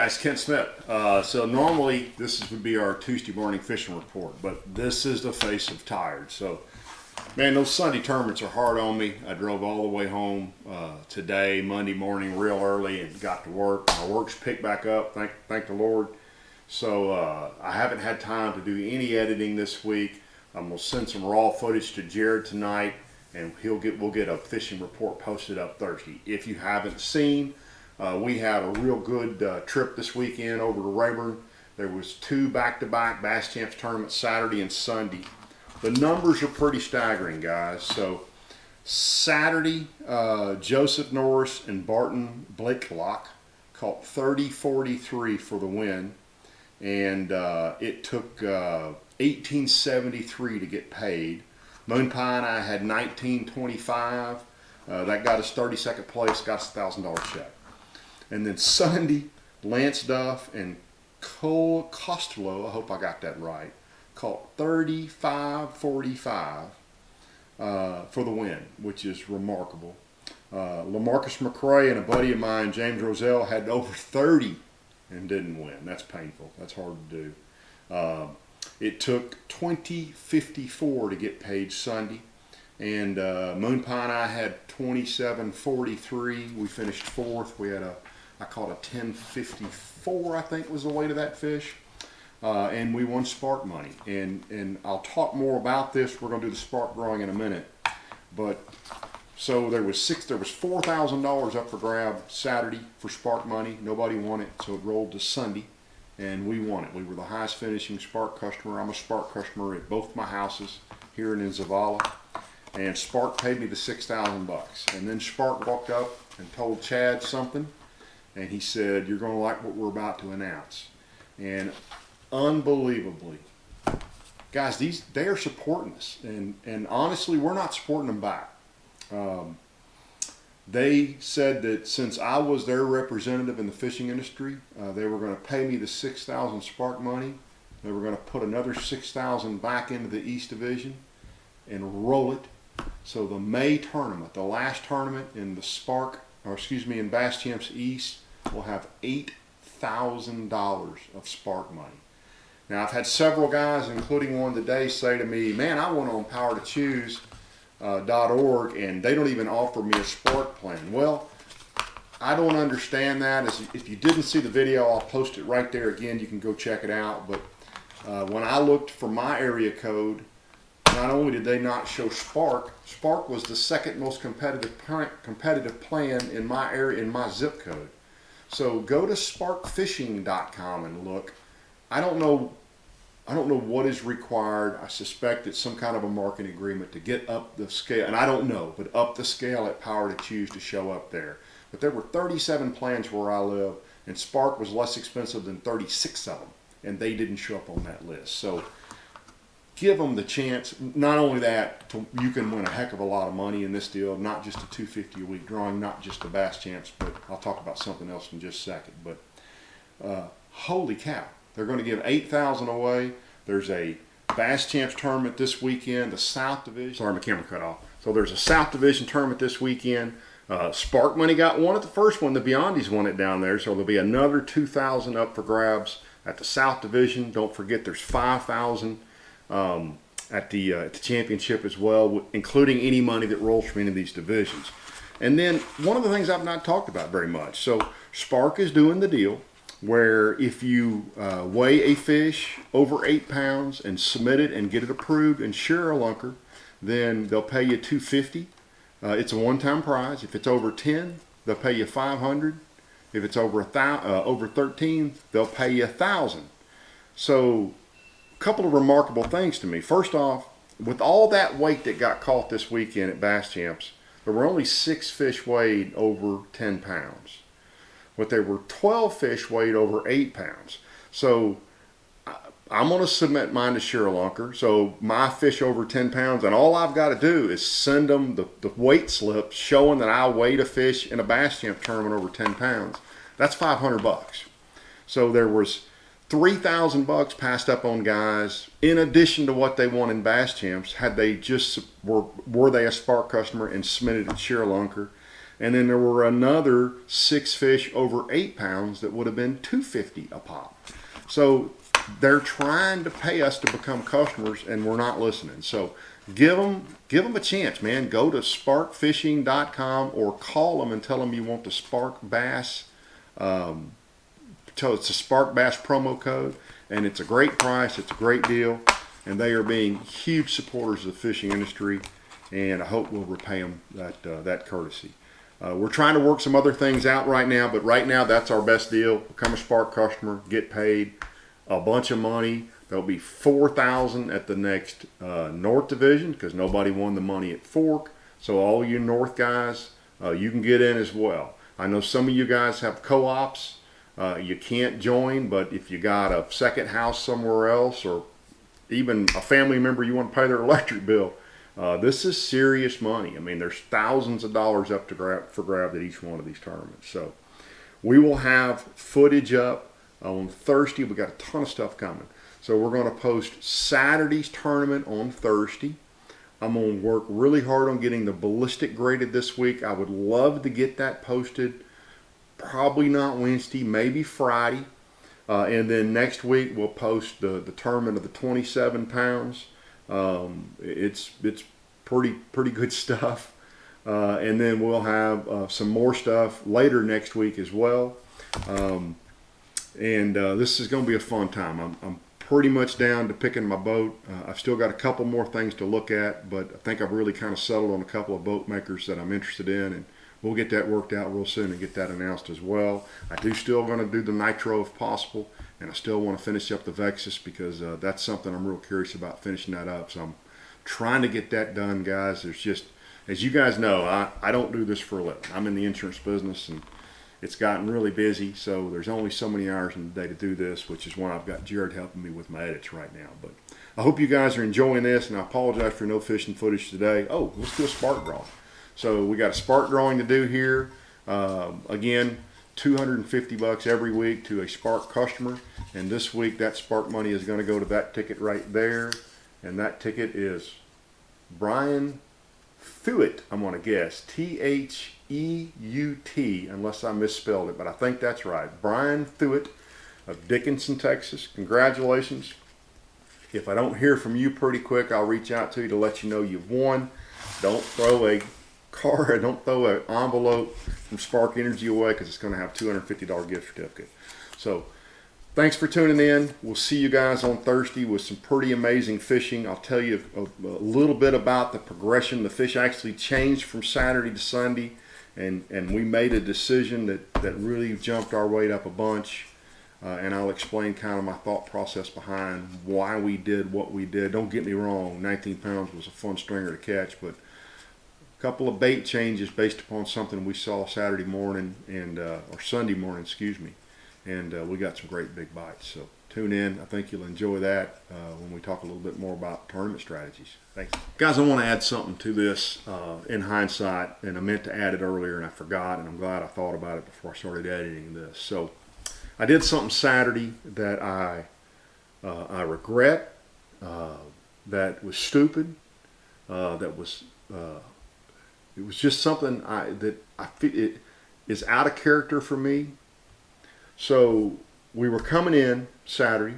guys, Ken Smith. So normally this would be our Tuesday morning fishing report, but this is the face of tired. So, man, those Sunday tournaments are hard on me. I drove all the way home today, Monday morning, real early, and got to work. My work's picked back up, thank the Lord. So I haven't had time to do any editing this week. I'm gonna send some raw footage to Jared tonight, and we'll get a fishing report posted up Thursday. If you haven't seen. We had a real good trip this weekend over to Rayburn. There was 2 back-to-back Bass Champs tournaments, Saturday and Sunday. The numbers are pretty staggering, guys. So Saturday, Joseph Norris and Barton Blakelock caught 30-43 for the win, and it took 1873 to get paid. Moon Pie and I had 1925. That got us 32nd place, got us a $1,000 check. And then Sunday, Lance Duff and Cole Costello, I hope I got that right, caught 35-45 for the win, which is remarkable. LaMarcus McRae and a buddy of mine, James Roselle, had over 30 and didn't win. That's painful. That's hard to do. It took 20-54 to get paid Sunday. And Moon Pie and I had 27-43. We finished 4th. We had I caught a 10.54, I think was the weight of that fish. And we won spark money. And I'll talk more about this. We're going to do the spark drawing in a minute. But so there was $4,000 up for grab Saturday for spark money. Nobody won it, so it rolled to Sunday. And we won it. We were the highest finishing spark customer. I'm a spark customer at both my houses here and in Zavala. And Spark paid me the $6,000. And then Spark walked up and told Chad something. And he said, "You're going to like what we're about to announce." And unbelievably, guys, they are supporting us. And honestly, we're not supporting them back. They said that since I was their representative in the fishing industry, they were going to pay me the $6,000 Spark money. They were going to put another $6,000 back into the East Division and roll it. So the May tournament, the last tournament in the in Bass Champs East, will have $8,000 of Spark money. Now, I've had several guys, including one today, say to me, "Man, I went on powertochoose.org and they don't even offer me a Spark plan." Well, I don't understand that. If you didn't see the video, I'll post it right there again. You can go check it out. But when I looked for my area code, not only did they not show Spark, Spark was the second most competitive plan in my area, in my zip code. So go to sparkfishing.com and look. I don't know what is required. I suspect it's some kind of a marketing agreement to get up the scale, and I don't know, but up the scale at Power to Choose to show up there. But there were 37 plans where I live, and Spark was less expensive than 36 of them, and they didn't show up on that list. So give them the chance. Not only that, you can win a heck of a lot of money in this deal, not just a $250 a week drawing, not just the Bass Champs, but I'll talk about something else in just a second. But holy cow, they're going to give $8,000 away. There's a Bass Champs tournament this weekend, the South Division. Sorry, my camera cut off. So there's a South Division tournament this weekend. Spark money got one at the first one. The Beyondies won it down there, so there'll be another $2,000 up for grabs at the South Division. Don't forget, there's $5,000 at the championship as well, including any money that rolls from any of these divisions. And then one of the things I've not talked about very much. So Spark is doing the deal where if you weigh a fish over 8 pounds and submit it and get it approved in ShareLunker, then they'll pay you $250. It's a one-time prize. If it's over 10, they'll pay you $500. If it's over 13, they'll pay you $1,000. So a couple of remarkable things to me. First off, with all that weight that got caught this weekend at Bass Champs, there were only 6 fish weighed over 10 pounds. But there were 12 fish weighed over 8 pounds. So I'm going to submit mine to ShareLunker. So my fish over 10 pounds, and all I've got to do is send them the weight slip showing that I weighed a fish in a Bass Champ tournament over 10 pounds. That's $500. So there was $3,000 passed up on guys in addition to what they won in Bass Champs had they just were they a Spark customer and submitted at ShareLunker. And then there were another 6 fish over 8 pounds that would have been $2.50 a pop. So they're trying to pay us to become customers, and we're not listening. So give them a chance, man. Go to sparkfishing.com or call them and tell them you want the Spark Bass. So it's a Spark Bass promo code, and it's a great price. It's a great deal, and they are being huge supporters of the fishing industry, and I hope we'll repay them that courtesy. We're trying to work some other things out right now, but right now that's our best deal. Become a Spark customer, get paid a bunch of money. There'll be $4,000 at the next North Division because nobody won the money at Fork. So all you North guys, you can get in as well. I know some of you guys have co-ops. You can't join, but if you got a second house somewhere else or even a family member you want to pay their electric bill, this is serious money. I mean, there's thousands of dollars up for grabs at each one of these tournaments. So we will have footage up on Thursday. We got a ton of stuff coming. So we're going to post Saturday's tournament on Thursday. I'm going to work really hard on getting the ballistic graded this week. I would love to get that posted. Probably not Wednesday, maybe Friday. And then next week we'll post the tournament of the 27 pounds. It's pretty good stuff. And then we'll have some more stuff later next week as well. This is going to be a fun time. I'm pretty much down to picking my boat. I've still got a couple more things to look at, but I think I've really kind of settled on a couple of boat makers that I'm interested in, and we'll get that worked out real soon and get that announced as well. I do still going to do the Nitro if possible, and I still want to finish up the Vexus because that's something I'm real curious about finishing that up. So I'm trying to get that done, guys. There's just, as you guys know, I don't do this for a living. I'm in the insurance business, and it's gotten really busy, so there's only so many hours in the day to do this, which is why I've got Jared helping me with my edits right now. But I hope you guys are enjoying this, and I apologize for no fishing footage today. Oh, let's do a spark draw. So we got a spark drawing to do here. Again, $250 every week to a Spark customer, and this week that Spark money is going to go to that ticket right there, and that ticket is Brian Thuet, I'm going to guess, Theut, unless I misspelled it, but I think that's right. Brian Thuet of Dickinson, Texas. Congratulations. If I don't hear from you pretty quick, I'll reach out to you to let you know you've won. Don't throw a card, don't throw an envelope from Spark Energy away because it's going to have a $250 gift certificate. So thanks for tuning in. We'll see you guys on Thursday with some pretty amazing fishing. I'll tell you a little bit about the progression. The fish actually changed from Saturday to Sunday, and we made a decision that really jumped our weight up a bunch. And I'll explain kind of my thought process behind why we did what we did. Don't get me wrong, 19 pounds was a fun stringer to catch, but a couple of bait changes based upon something we saw Saturday morning and or Sunday morning, excuse me. And we got some great big bites. So tune in. I think you'll enjoy that when we talk a little bit more about tournament strategies. Thanks. Guys, I want to add something to this in hindsight, and I meant to add it earlier and I forgot, and I'm glad I thought about it before I started editing this. So I did something Saturday that I regret, that was stupid, that was it was just something that I feel it is out of character for me. So we were coming in Saturday,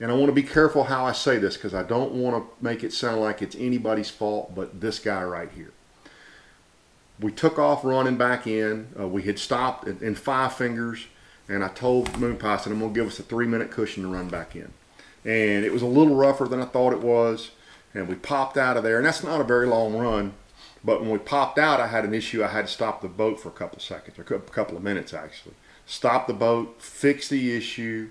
and I want to be careful how I say this because I don't want to make it sound like it's anybody's fault but this guy right here. We took off running back in. We had stopped in Five Fingers, and I told Moon Pie, I said, I'm going to give us a 3-minute cushion to run back in. And it was a little rougher than I thought it was, and we popped out of there. And that's not a very long run, but when we popped out, I had an issue. I had to stop the boat for a couple of seconds, or a couple of minutes actually. Stopped the boat, fixed the issue,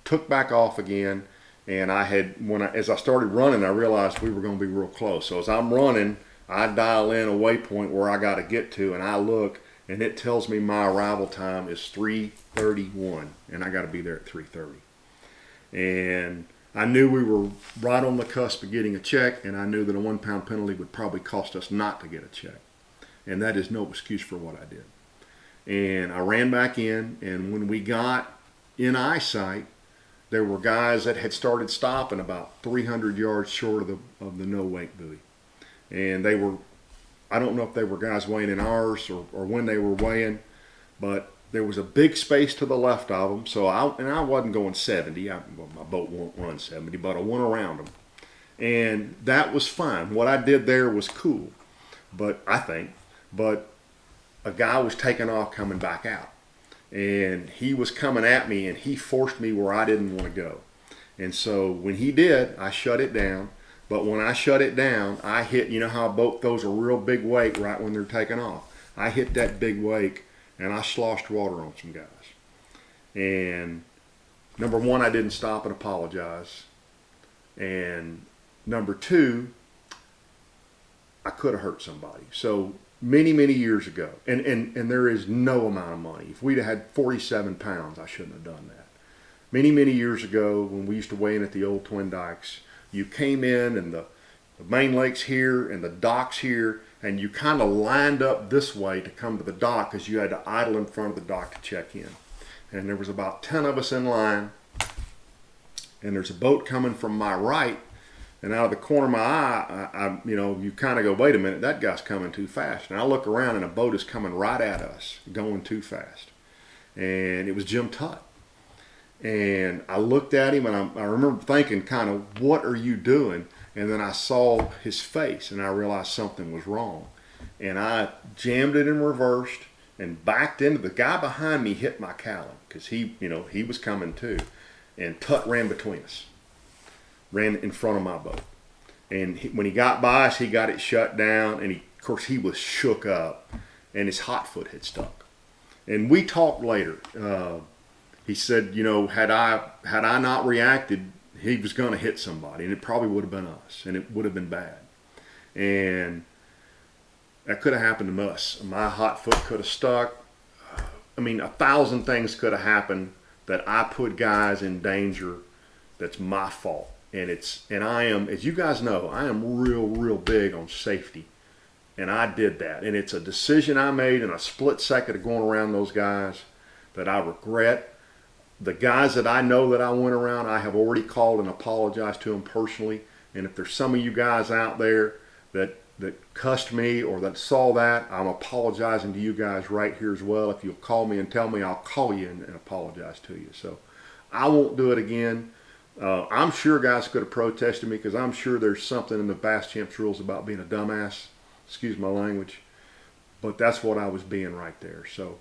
took back off again, and as I started running, I realized we were going to be real close. So as I'm running, I dial in a waypoint where I got to get to, and I look, and it tells me my arrival time is 3:31, and I got to be there at 3:30. And I knew we were right on the cusp of getting a check, and I knew that a 1-pound penalty would probably cost us not to get a check. And that is no excuse for what I did. And I ran back in, and when we got in eyesight, there were guys that had started stopping about 300 yards short of the no-wake buoy. And they were I don't know if they were guys weighing in ours or when they were weighing, but there was a big space to the left of them. So I wasn't going 70. My boat won't run 70, but I went around them. And that was fine. What I did there was cool, but a guy was taking off coming back out. And he was coming at me, and he forced me where I didn't want to go. And so when he did, I shut it down. But when I shut it down, I hit, you know how a boat throws a real big wake right when they're taking off. I hit that big wake, and I sloshed water on some guys. And number one, I didn't stop and apologize. And number two, I could have hurt somebody. So many, many years ago, and there is no amount of money. If we'd have had 47 pounds, I shouldn't have done that. Many, many years ago, when we used to weigh in at the old Twin Dykes, you came in and the main lake's here and the dock's here, and you kind of lined up this way to come to the dock because you had to idle in front of the dock to check in. And there was about 10 of us in line, and there's a boat coming from my right, and out of the corner of my eye, you kind of go, wait a minute, that guy's coming too fast. And I look around, and a boat is coming right at us, going too fast. And it was Jim Tutt. And I looked at him, and I remember thinking kind of, what are you doing? And then I saw his face, and I realized something was wrong. And I jammed it in reversed and backed into the guy behind me, hit my cowling because he was coming too. And Tutt ran between us. Ran in front of my boat. And when he got by us, he got it shut down, and of course he was shook up, and his hot foot had stuck. And we talked later. He said, had I not reacted, he was going to hit somebody, and it probably would have been us, and it would have been bad. And that could have happened to us. My hot foot could have stuck. 1,000 things could have happened that I put guys in danger. That's my fault. And I am, as you guys know, I am real big on safety. And I did that. And it's a decision I made in a split second of going around those guys that I regret. The guys that I know that I went around, I have already called and apologized to them personally. And if there's some of you guys out there that cussed me or that saw that, I'm apologizing to you guys right here as well. If you'll call me and tell me, I'll call you and apologize to you. So I won't do it again. I'm sure guys could have protested me because I'm sure there's something in the Bass Champs rules about being a dumbass. Excuse my language. But that's what I was being right there. So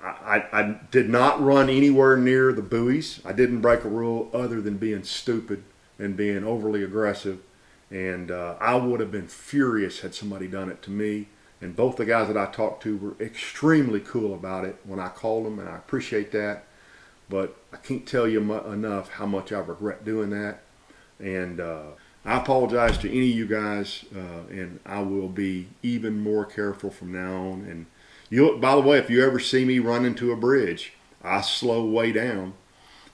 I did not run anywhere near the buoys. I didn't break a rule other than being stupid and being overly aggressive. And I would have been furious had somebody done it to me. And both the guys that I talked to were extremely cool about it when I called them, and I appreciate that. But I can't tell you enough how much I regret doing that. And I apologize to any of you guys, and I will be even more careful from now on. And by the way, if you ever see me run into a bridge, I slow way down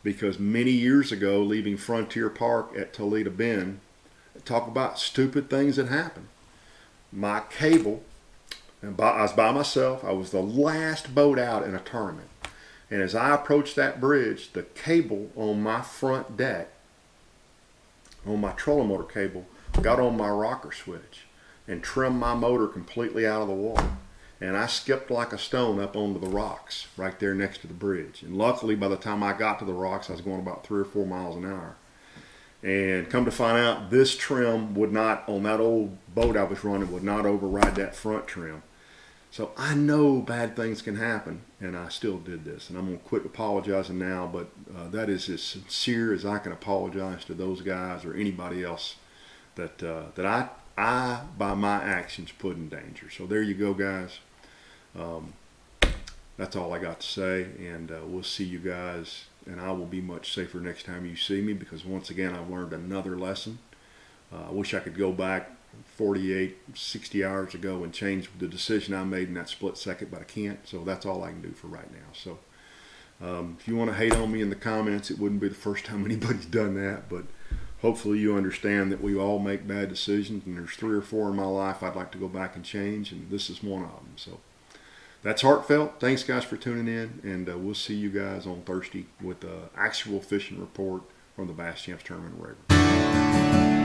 because many years ago, leaving Frontier Park at Toledo Bend, talk about stupid things that happen. My cable, and I was by myself. I was the last boat out in a tournament. And as I approached that bridge, the cable on my front deck, on my trolling motor cable, got on my rocker switch and trimmed my motor completely out of the water. And I skipped like a stone up onto the rocks right there next to the bridge. And luckily, by the time I got to the rocks, I was going about 3 or 4 miles an hour. And come to find out, this trim would not, on that old boat I was running, would not override that front trim. So I know bad things can happen, and I still did this. And I'm going to quit apologizing now, but that is as sincere as I can apologize to those guys or anybody else that I, by my actions, put in danger. So there you go, guys. That's all I got to say, and we'll see you guys, and I will be much safer next time you see me because, once again, I've learned another lesson. I wish I could go back 48, 60 hours ago and change the decision I made in that split second, but I can't, so that's all I can do for right now. So if you want to hate on me in the comments, it wouldn't be the first time anybody's done that, but hopefully you understand that we all make bad decisions, and there's 3 or 4 in my life I'd like to go back and change, and this is one of them. So that's heartfelt. Thanks, guys, for tuning in, and we'll see you guys on Thursday with the actual fishing report from the Bass Champs tournament in Rayburn.